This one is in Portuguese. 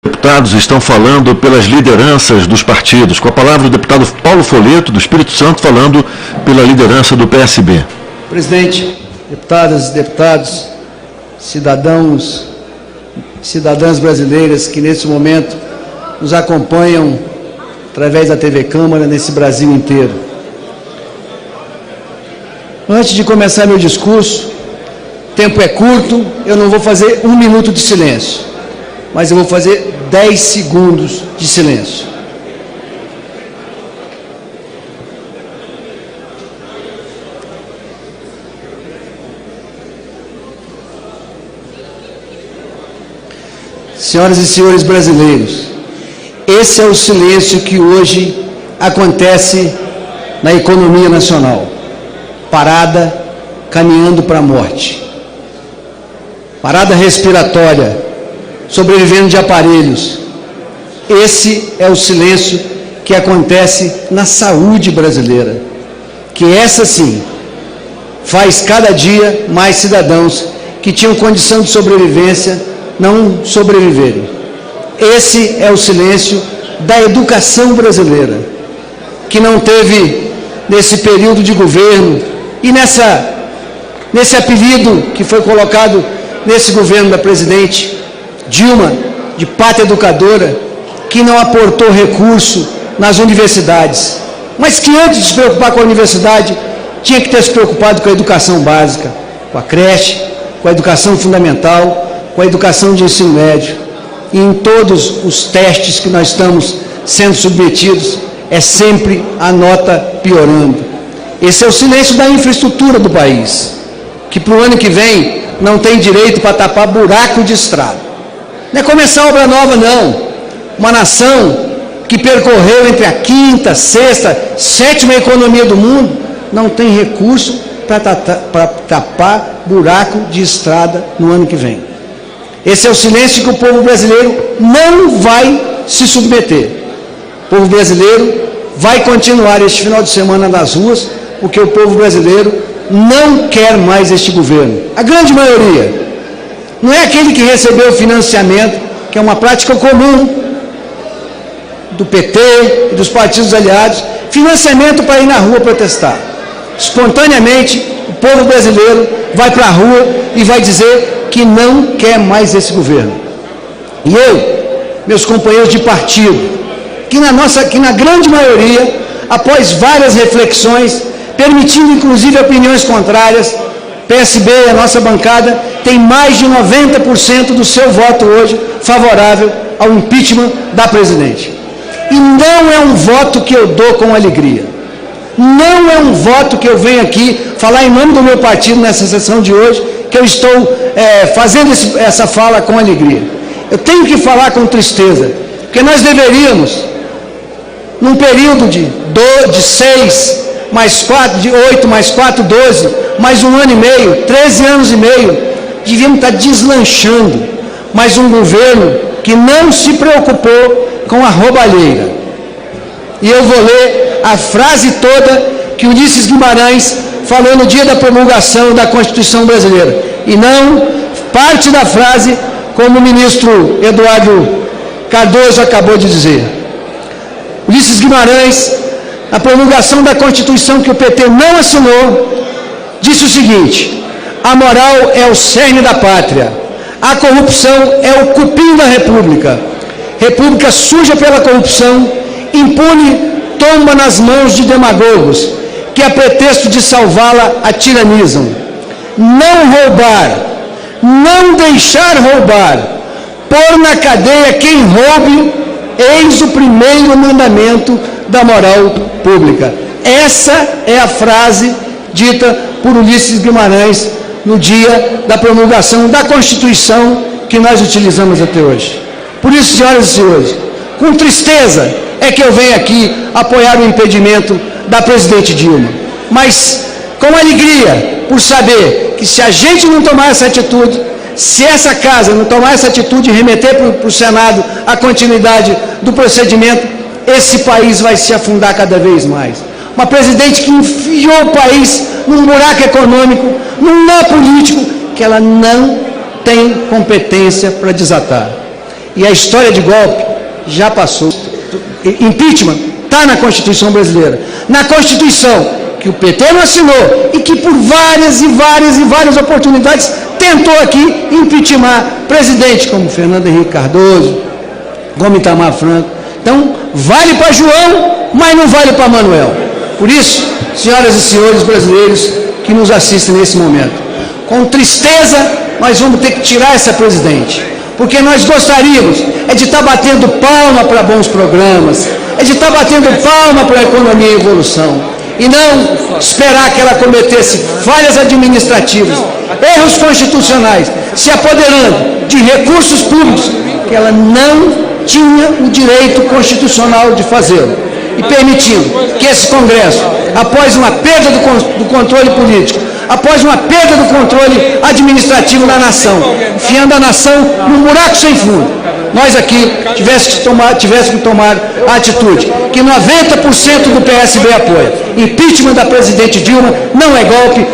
Deputados estão falando pelas lideranças dos partidos. Com a palavra o deputado Paulo Folleto, do Espírito Santo, falando pela liderança do PSB. Presidente, deputadas e deputados, cidadãos, cidadãs brasileiras que nesse momento nos acompanham através da TV Câmara nesse Brasil inteiro. Antes de começar meu discurso, o tempo é curto, eu não vou fazer 1 minuto de silêncio, mas eu vou fazer 10 segundos de silêncio. Senhoras e senhores brasileiros, esse é o silêncio que hoje acontece na economia nacional. Parada, caminhando para a morte. Parada respiratória, sobrevivendo de aparelhos. Esse é o silêncio que acontece na saúde brasileira, que essa sim faz cada dia mais cidadãos que tinham condição de sobrevivência não sobreviverem. Esse é o silêncio da educação brasileira, que não teve, nesse período de governo, e nesse apelido que foi colocado nesse governo da presidente Dilma, de pátria educadora, que não aportou recurso nas universidades, mas que antes de se preocupar com a universidade, tinha que ter se preocupado com a educação básica, com a creche, com a educação fundamental, com a educação de ensino médio. E em todos os testes que nós estamos sendo submetidos, é sempre a nota piorando. Esse é o silêncio da infraestrutura do país, que para o ano que vem não tem direito para tapar buraco de estrada. Não é começar obra nova, não. Uma nação que percorreu entre a quinta, sexta, sétima economia do mundo, não tem recurso para tapar buraco de estrada no ano que vem. Esse é o silêncio que o povo brasileiro não vai se submeter. O povo brasileiro vai continuar este final de semana nas ruas, porque o povo brasileiro não quer mais este governo. A grande maioria. Não é aquele que recebeu financiamento, que é uma prática comum do PT e dos partidos aliados, financiamento para ir na rua protestar. Espontaneamente, o povo brasileiro vai para a rua e vai dizer que não quer mais esse governo. E eu, meus companheiros de partido, que na grande maioria, após várias reflexões, permitindo inclusive opiniões contrárias, PSB, a nossa bancada, tem mais de 90% do seu voto hoje favorável ao impeachment da presidente. E não é um voto que eu dou com alegria. Não é um voto que eu venho aqui falar em nome do meu partido nessa sessão de hoje, que eu estou fazendo essa fala com alegria. Eu tenho que falar com tristeza, porque nós deveríamos, num período de 6 mais 4, de 8 mais 4, 12, mais 1 ano e meio, 13 anos e meio, devíamos estar deslanchando mais um governo que não se preocupou com a roubalheira. E eu vou ler a frase toda que Ulisses Guimarães falou no dia da promulgação da Constituição brasileira, e não parte da frase como o ministro Eduardo Cardoso acabou de dizer. Ulisses Guimarães, na promulgação da Constituição que o PT não assinou, disse o seguinte: a moral é o cerne da pátria, a corrupção é o cupim da república. República suja pela corrupção, impune, tomba nas mãos de demagogos, que a pretexto de salvá-la a tiranizam. Não roubar, não deixar roubar, pôr na cadeia quem roube, eis o primeiro mandamento da moral pública. Essa é a frase dita por Ulisses Guimarães no dia da promulgação da Constituição que nós utilizamos até hoje. Por isso, senhoras e senhores, com tristeza é que eu venho aqui apoiar o impedimento da presidente Dilma, mas com alegria por saber que se a gente não tomar essa atitude, se essa casa não tomar essa atitude e remeter para o Senado a continuidade do procedimento, esse país vai se afundar cada vez mais. Uma presidente que enfiou o país num buraco econômico, num nó político, que ela não tem competência para desatar. E a história de golpe já passou. Impeachment está na Constituição brasileira. Na Constituição que o PT não assinou e que por várias oportunidades tentou aqui impeachment presidente como Fernando Henrique Cardoso, como Itamar Franco. Então, vale para João, mas não vale para Manuel. Por isso, senhoras e senhores brasileiros que nos assistem nesse momento, com tristeza, nós vamos ter que tirar essa presidente. Porque nós gostaríamos de estar batendo palma para bons programas, de estar batendo palma para a economia em evolução, e não esperar que ela cometesse falhas administrativas, erros constitucionais, se apoderando de recursos públicos que ela não tinha o direito constitucional de fazê-lo, e permitindo que esse Congresso, após uma perda do controle político, após uma perda do controle administrativo da nação, enfiando a nação num buraco sem fundo, nós aqui tivéssemos que tomar a atitude que 90% do PSB apoia. Impeachment da presidente Dilma não é golpe,